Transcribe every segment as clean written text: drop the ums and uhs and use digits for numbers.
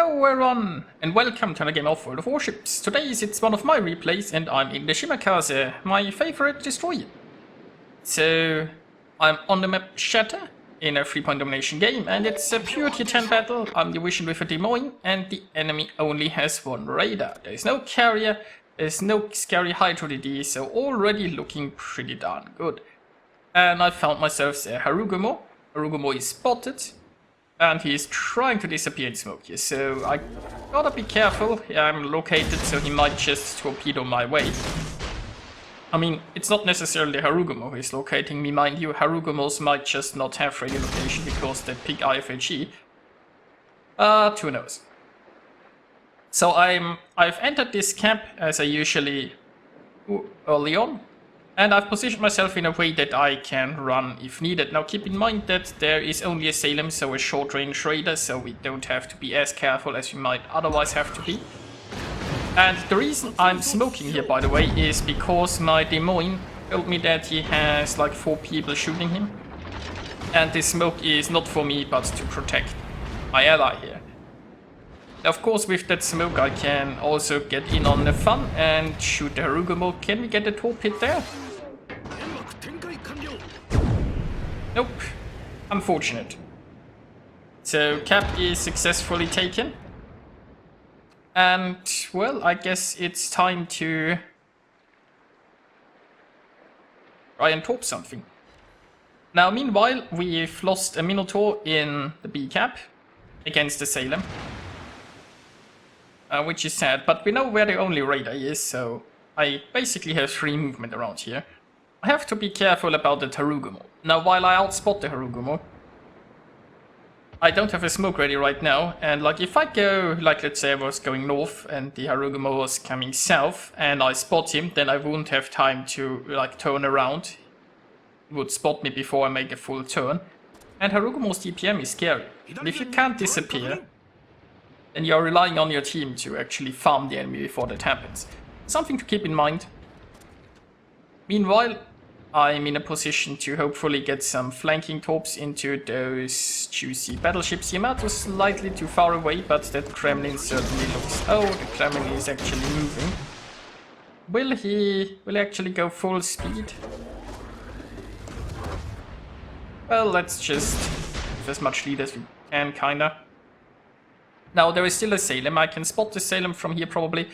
Hello everyone, and welcome to another game of World of Warships. Today it's one of my replays, and I'm in the Shimakaze, my favorite destroyer. So, I'm on the map Shatter, in a 3-point domination game, and it's a pure tier 10 battle. I'm division with a Demoin, and the enemy only has one radar. There's no carrier, there's no scary Hydro DD, so already looking pretty darn good. And I found myself a Harugumo. Harugumo is spotted. And he's trying to disappear in smoke here, so I gotta be careful. I'm located, so he might just torpedo my way. I mean, it's not necessarily Harugumo who is locating me, mind you. Harugumos might just not have radio location because they pick IFHE. Who knows. So I've entered this camp as I usually do early on. And I've positioned myself in a way that I can run if needed. Now keep in mind that there is only a Salem, so a short range raider, so we don't have to be as careful as we might otherwise have to be. And the reason I'm smoking here, by the way, is because my Demoin told me that he has like 4 people shooting him. And this smoke is not for me, but to protect my ally here. Of course, with that smoke I can also get in on the fun and shoot the Harugumo. Can we get a torpedo there? Nope. Unfortunate. So, cap is successfully taken. And, well, I guess it's time to try and torp something. Now, meanwhile, we've lost a Minotaur in the B cap against the Salem. Which is sad, but we know where the only radar is, so I basically have free movement around here. I have to be careful about the Harugumo. Now, while I outspot the Harugumo, I don't have a smoke ready right now, and like if I go, like let's say I was going north and the Harugumo was coming south and I spot him, then I wouldn't have time to like turn around. He would spot me before I make a full turn. And Harugumo's DPM is scary. And if you can't disappear, then you're relying on your team to actually farm the enemy before that happens. Something to keep in mind. Meanwhile, I'm in a position to hopefully get some flanking torps into those juicy battleships. Yamato's slightly too far away, but that Kremlin certainly looks... Oh, the Kremlin is actually moving. Will he actually go full speed? Well, let's just have as much lead as we can, kinda. Now, there is still a Salem. I can spot the Salem from here probably,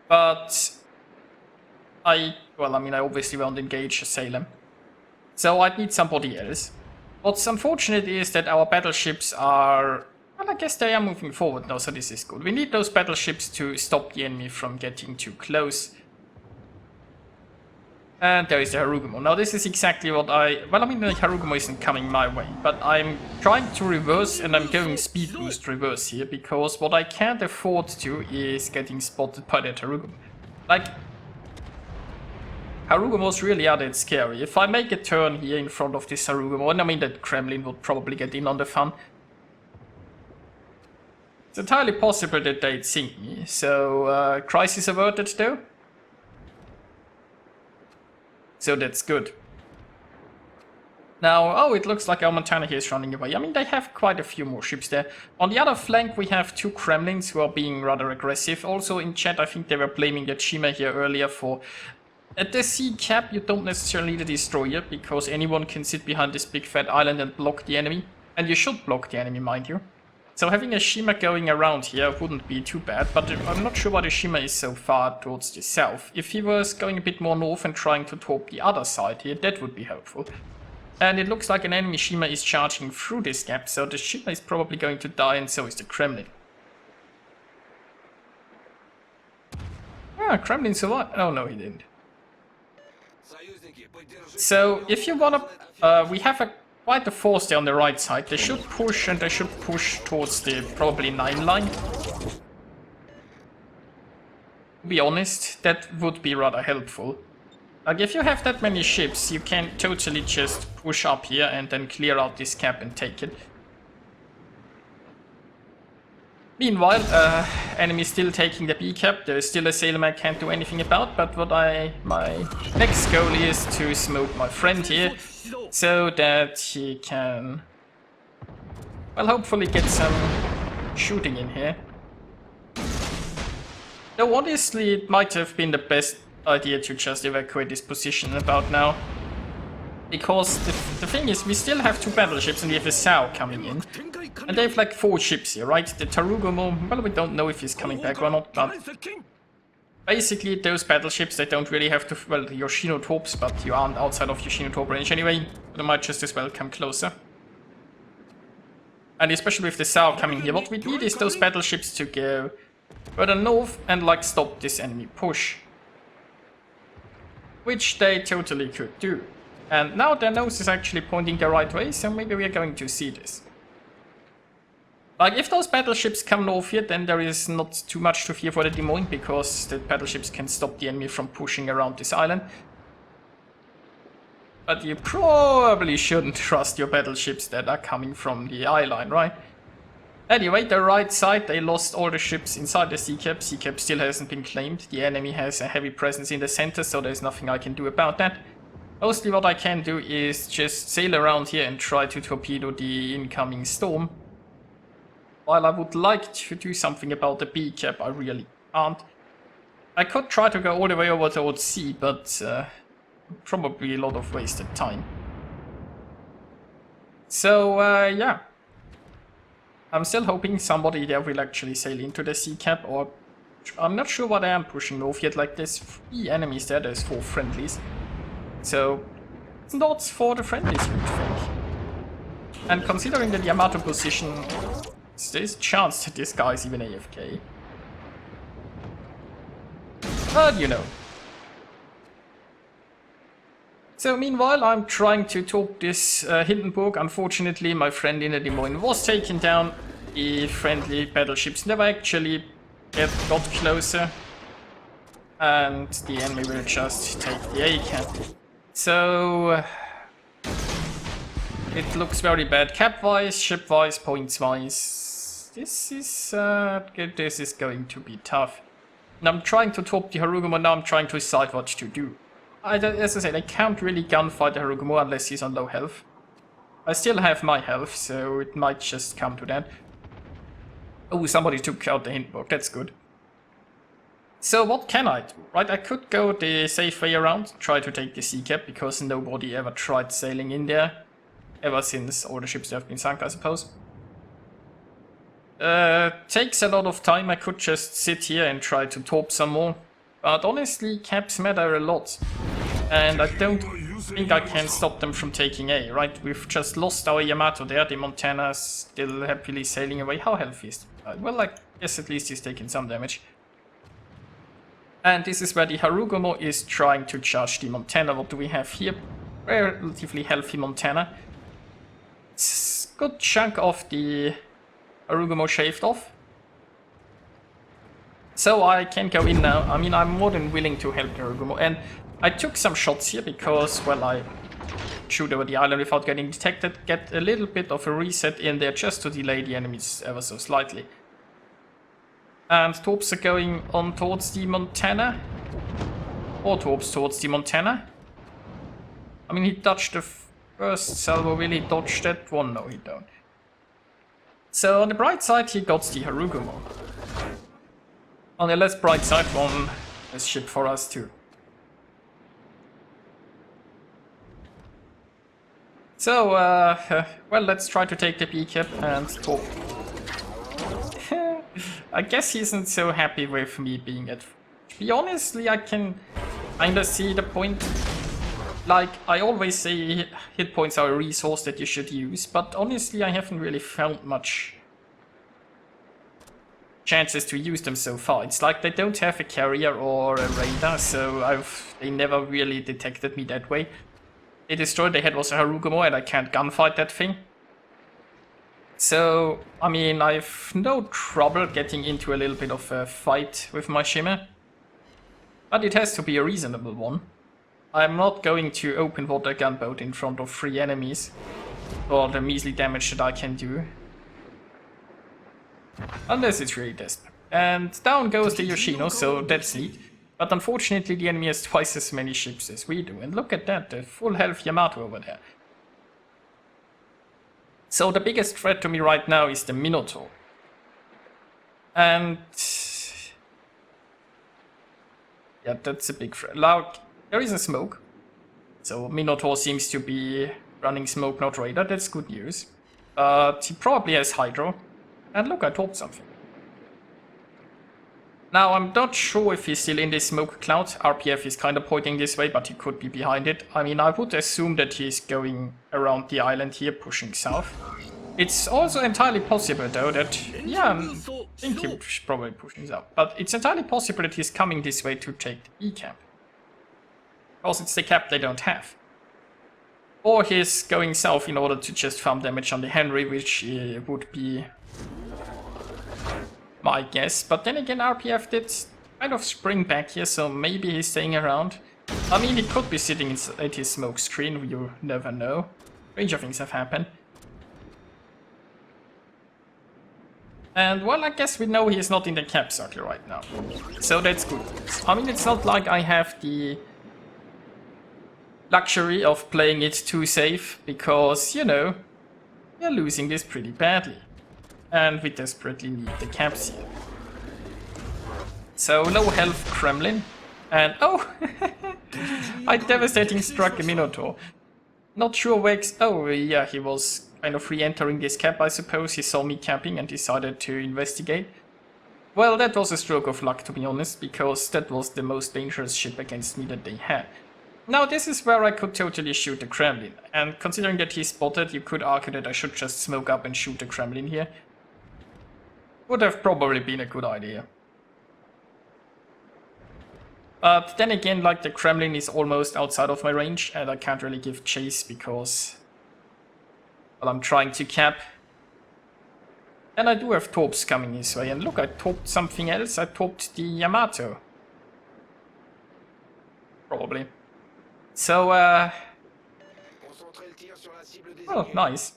but I obviously won't engage a Salem. So I'd need somebody else. What's unfortunate is that our battleships are... Well, I guess they are moving forward now, so this is good. We need those battleships to stop the enemy from getting too close. And there is the Harugumo. Now this is exactly what I... Well, I mean, the Harugumo isn't coming my way, but I'm trying to reverse and I'm going speed boost reverse here, because what I can't afford to is getting spotted by that Harugumo. Like, Harugumos really are that scary. If I make a turn here in front of this Harugumo, and I mean that Kremlin would probably get in on the fun, it's entirely possible that they'd sink me. So, crisis averted though. So that's good. Now, oh, it looks like our Montana here is running away. I mean, they have quite a few more ships there. On the other flank, we have 2 Kremlins who are being rather aggressive. Also in chat, I think they were blaming Yachima here earlier for... At the sea cap, you don't necessarily need a destroyer, because anyone can sit behind this big fat island and block the enemy. And you should block the enemy, mind you. So having a Shima going around here wouldn't be too bad, but I'm not sure why the Shima is so far towards the south. If he was going a bit more north and trying to torp the other side here, that would be helpful. And it looks like an enemy Shima is charging through this gap, so the Shima is probably going to die, and so is the Kremlin. Ah, Kremlin survived. Oh no, he didn't. So if you wanna... we have quite a force there on the right side. They should push, and they should push towards the probably 9 line. To be honest, that would be rather helpful. Like, if you have that many ships, you can totally just push up here and then clear out this cap and take it. Meanwhile, enemy still taking the B cap. There is still a Salem I can't do anything about, but my next goal is to smoke my friend here, so that he can, well, hopefully get some shooting in here. Though honestly, it might have been the best idea to just evacuate this position about now. Because the thing is, we still have 2 battleships and we have a Sao coming in. And they have like 4 ships here, right? The Tarugomo, well, we don't know if he's coming back or not, but basically those battleships, they don't really have to, well, the Yoshino torps, but you aren't outside of Yoshino torp range anyway. They might just as well come closer. And especially with the Sao coming here, what we need is those battleships to go further north and like stop this enemy push. Which they totally could do. And now their nose is actually pointing the right way, so maybe we are going to see this. Like, if those battleships come north here, then there is not too much to fear for the Des Moines, because the battleships can stop the enemy from pushing around this island. But you probably shouldn't trust your battleships that are coming from the eye line, right? Anyway, the right side, they lost all the ships inside the sea cap. Sea cap still hasn't been claimed. The enemy has a heavy presence in the center, so there's nothing I can do about that. Mostly what I can do is just sail around here and try to torpedo the incoming storm. While I would like to do something about the B cap, I really can't. I could try to go all the way over towards C, but probably a lot of wasted time. So, yeah. I'm still hoping somebody there will actually sail into the C cap, or I'm not sure what I am pushing north yet. Like, there's 3 enemies there, there's 4 friendlies. So, it's not for the friendlies, you would think. And considering the Yamato position, there's a chance that this guy is even AFK. But you know. So meanwhile, I'm trying to talk this Hindenburg. Unfortunately, my friend in the Des Moines was taken down. The friendly battleships never actually got closer. And the enemy will just take the A cap. So it looks very bad cap-wise, ship-wise, points-wise. This is going to be tough. And I'm trying to top the Harugumo, now I'm trying to decide what to do. As I said, I can't really gunfight the Harugumo unless he's on low health. I still have my health, so it might just come to that. Oh, somebody took out the Hindenburg, that's good. So what can I do? Right, I could go the safe way around, try to take the sea cap, because nobody ever tried sailing in there. Ever since all the ships have been sunk, I suppose. Takes a lot of time. I could just sit here and try to torp some more. But honestly, caps matter a lot. And I don't think I can stop them from taking A, right? We've just lost our Yamato there. The Montana's still happily sailing away. How healthy is it? Well, I guess at least he's taking some damage. And this is where the Harugumo is trying to charge the Montana. What do we have here? Relatively healthy Montana. It's a good chunk of the Harugumo shaved off. So I can go in now. I mean, I'm more than willing to help the Harugumo. And I took some shots here because, well, I shoot over the island without getting detected. Get a little bit of a reset in there just to delay the enemies ever so slightly. And torps are going on towards the Montana. Or torps towards the Montana. I mean, he dodged the first salvo. Will he dodge that one? No, he don't. So on the bright side, he got the Harugumo. On the less bright side, one is ship for us too. So, well, let's try to take the B cap and talk. I guess he isn't so happy with me being at... To be honestly, I can kinda see the point. Like, I always say hit points are a resource that you should use, but honestly I haven't really found much chances to use them so far. It's like they don't have a carrier or a radar, so they never really detected me that way. They destroyed, they had was a Harugumo and I can't gunfight that thing. So, I mean, I've no trouble getting into a little bit of a fight with my Shimmer. But it has to be a reasonable one. I'm not going to open water gunboat in front of 3 enemies. For the measly damage that I can do. Unless it's really desperate. And down goes the Yoshino, so that's neat. But unfortunately the enemy has twice as many ships as we do. And look at that, the full health Yamato over there. So the biggest threat to me right now is the Minotaur. And Yeah, that's a big threat. Like, there is a smoke. So Minotaur seems to be running smoke, not radar. That's good news. But he probably has Hydro. And look, I told something. Now, I'm not sure if he's still in this smoke cloud. RPF is kind of pointing this way, but he could be behind it. I mean, I would assume that he's going around the island here, pushing south. It's also entirely possible, though, that... Yeah, I think he's probably pushing south. But it's entirely possible that he's coming this way to take the B camp. Because it's the cap they don't have. Or he's going south in order to just farm damage on the Henry, which would be... my guess, but then again RPF did kind of spring back here, so maybe he's staying around. I mean, he could be sitting at his smoke screen, you never know. Range of things have happened. And well, I guess we know he's not in the cap circle right now. So that's good. I mean, it's not like I have the luxury of playing it too safe, because, you know, we're losing this pretty badly. And we desperately need the caps here. So, low health Kremlin. And, oh! I devastating struck a Minotaur. Not sure where... Oh, yeah, he was kind of re-entering this cap, I suppose. He saw me capping and decided to investigate. Well, that was a stroke of luck, to be honest, because that was the most dangerous ship against me that they had. Now, this is where I could totally shoot the Kremlin. And considering that he spotted, you could argue that I should just smoke up and shoot the Kremlin here. Would have probably been a good idea. But then again, like, the Kremlin is almost outside of my range and I can't really give chase because, well, I'm trying to cap. And I do have torps coming this way. And look, I torped something else. I torped the Yamato. Probably. So, oh, nice.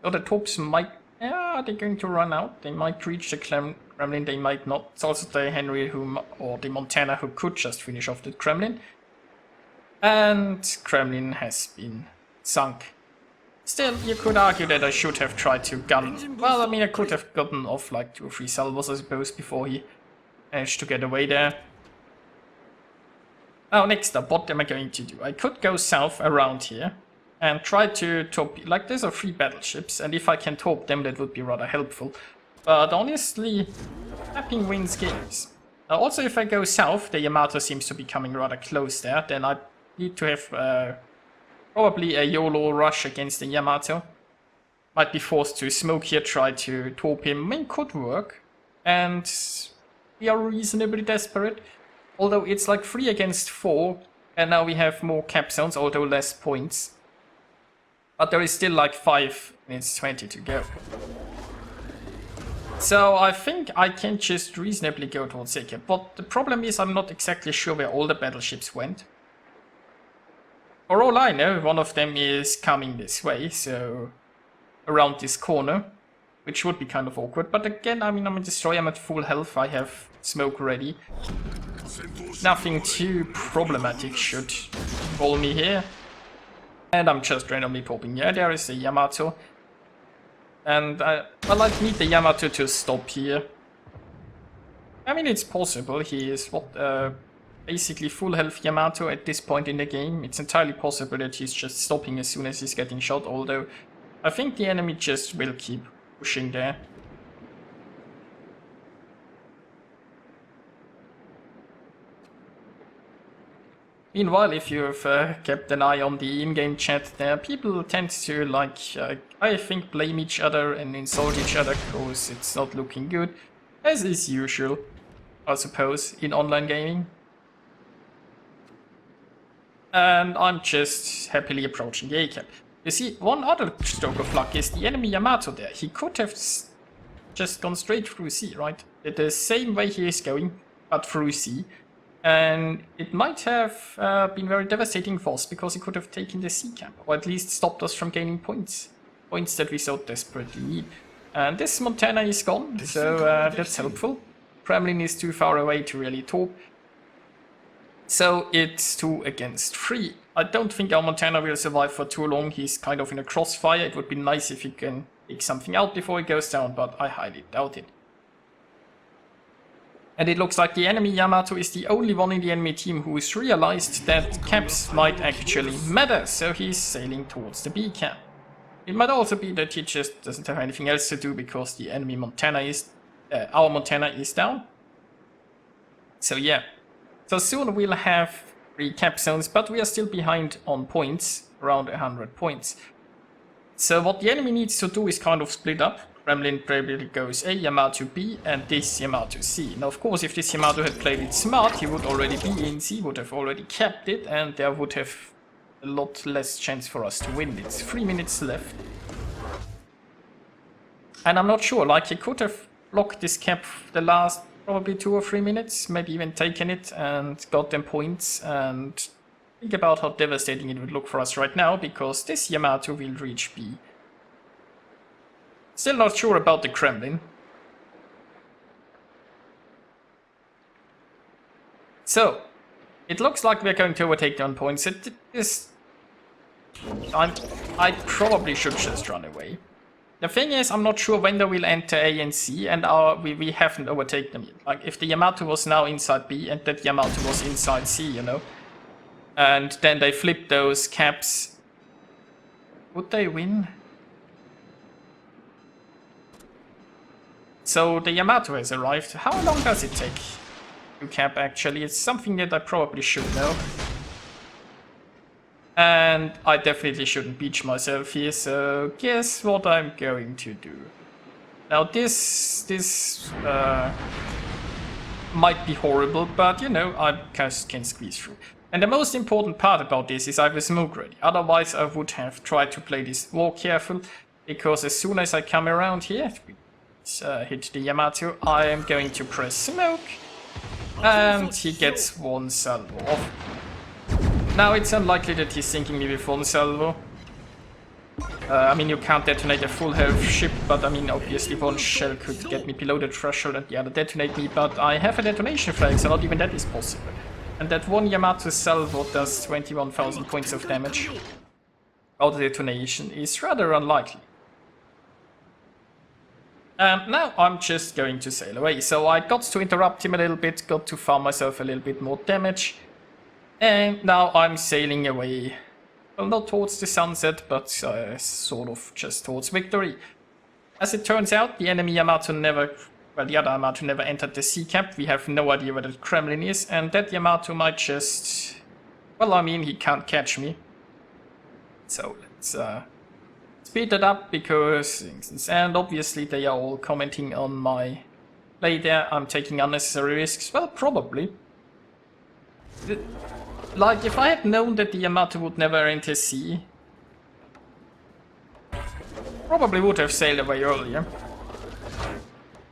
So the torps might... Yeah, they're going to run out. They might reach the Kremlin, they might not. It's also the Henry or the Montana who could just finish off the Kremlin. And Kremlin has been sunk. Still, you could argue that I should have tried to gun... Well, I mean, I could have gotten off like 2 or 3 salvos, I suppose, before he managed to get away there. Now, next up, what am I going to do? I could go south around here. And try to torp... Like, there's 3 battleships, and if I can torp them, that would be rather helpful. But honestly, tapping wins games. Also, if I go south, the Yamato seems to be coming rather close there, then I need to have probably a YOLO rush against the Yamato. Might be forced to smoke here, try to torp him. I mean, could work. And we are reasonably desperate. Although it's like 3 against 4, and now we have more cap zones, although less points. But there is still like 5 minutes 20 to go. So I think I can just reasonably go towards Seke. But the problem is I'm not exactly sure where all the battleships went. For all I know, one of them is coming this way, so around this corner, which would be kind of awkward. But again, I mean, I'm a destroyer, I'm at full health, I have smoke ready. Nothing too problematic should roll me here. And I'm just randomly popping. Yeah, there is the Yamato. And well, I need the Yamato to stop here. I mean, it's possible. He is basically full health Yamato at this point in the game. It's entirely possible that he's just stopping as soon as he's getting shot, although I think the enemy just will keep pushing there. Meanwhile, if you've kept an eye on the in-game chat there, people tend to, like, I think, blame each other and insult each other because it's not looking good, as is usual, I suppose, in online gaming. And I'm just happily approaching the A-cap. You see, one other stroke of luck is the enemy Yamato there. He could have just gone straight through C, right? The same way he is going, but through C. And it might have been very devastating for us because he could have taken the C camp, or at least stopped us from gaining points. Points that we so desperately need. And this Montana is gone, so that's helpful. Kremlin is too far away to really torp. So it's 2 against 3. I don't think our Montana will survive for too long. He's kind of in a crossfire. It would be nice if he can take something out before he goes down, but I highly doubt it. And it looks like the enemy Yamato is the only one in the enemy team who has realized that caps might actually matter, so he's sailing towards the B cap. It might also be that he just doesn't have anything else to do because the enemy Montana is, our Montana is down. So yeah, so soon we'll have 3 cap zones, but we are still behind on points, around 100 points. So what the enemy needs to do is kind of split up. Kremlin probably goes A, Yamato B, and this Yamato C. Now of course if this Yamato had played it smart, he would already be in C, would have already kept it, and there would have a lot less chance for us to win. It's 3 minutes left. And I'm not sure, like he could have blocked this cap the last probably 2 or 3 minutes, maybe even taken it and got them points, and think about how devastating it would look for us right now, because this Yamato will reach B. Still not sure about the Kremlin. So, it looks like we're going to overtake them on points. I probably should just run away. The thing is, I'm not sure when they will enter A and C, and we haven't overtaken them yet. Like, if the Yamato was now inside B and that Yamato was inside C, you know, and then they flip those caps, would they win? So the Yamato has arrived. How long does it take to cap actually? It's something that I probably should know. And I definitely shouldn't beach myself here, so guess what I'm going to do. Now this might be horrible, but you know, I just can squeeze through. And the most important part about this is I have a smoke ready. Otherwise I would have tried to play this more careful, because as soon as I come around here, hit the Yamato, I am going to press smoke, and he gets 1 salvo off. Now it's unlikely that he's sinking me with 1 salvo. I mean, you can't detonate a full health ship, but I mean, obviously 1 shell could get me below the threshold and the other detonate me, but I have a detonation flag, so not even that is possible. And that 1 Yamato salvo does 21,000 points of damage. Auto detonation is rather unlikely. Now I'm just going to sail away. So I got to interrupt him a little bit, got to farm myself a little bit more damage. And now I'm sailing away. Well, not towards the sunset, but sort of just towards victory. As it turns out, the enemy Yamato the other Yamato never entered the sea cap. We have no idea where the Kremlin is, and that Yamato might just... Well, I mean, he can't catch me. So let's speed that up, because... And obviously they are all commenting on my play there. I'm taking unnecessary risks. Well, probably. Like, if I had known that the Yamato would never enter sea, probably would have sailed away earlier.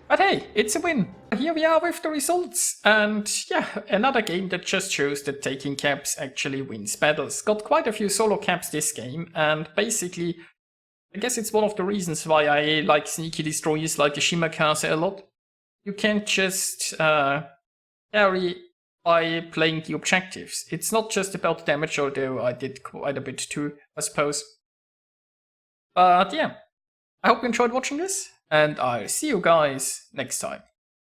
But hey, it's a win. Here we are with the results. And yeah, another game that just shows that taking caps actually wins battles. Got quite a few solo caps this game, and basically, I guess it's one of the reasons why I like sneaky destroyers like the Shimakaze a lot. You can't just carry by playing the objectives. It's not just about damage, although I did quite a bit too, I suppose. But yeah, I hope you enjoyed watching this, and I'll see you guys next time.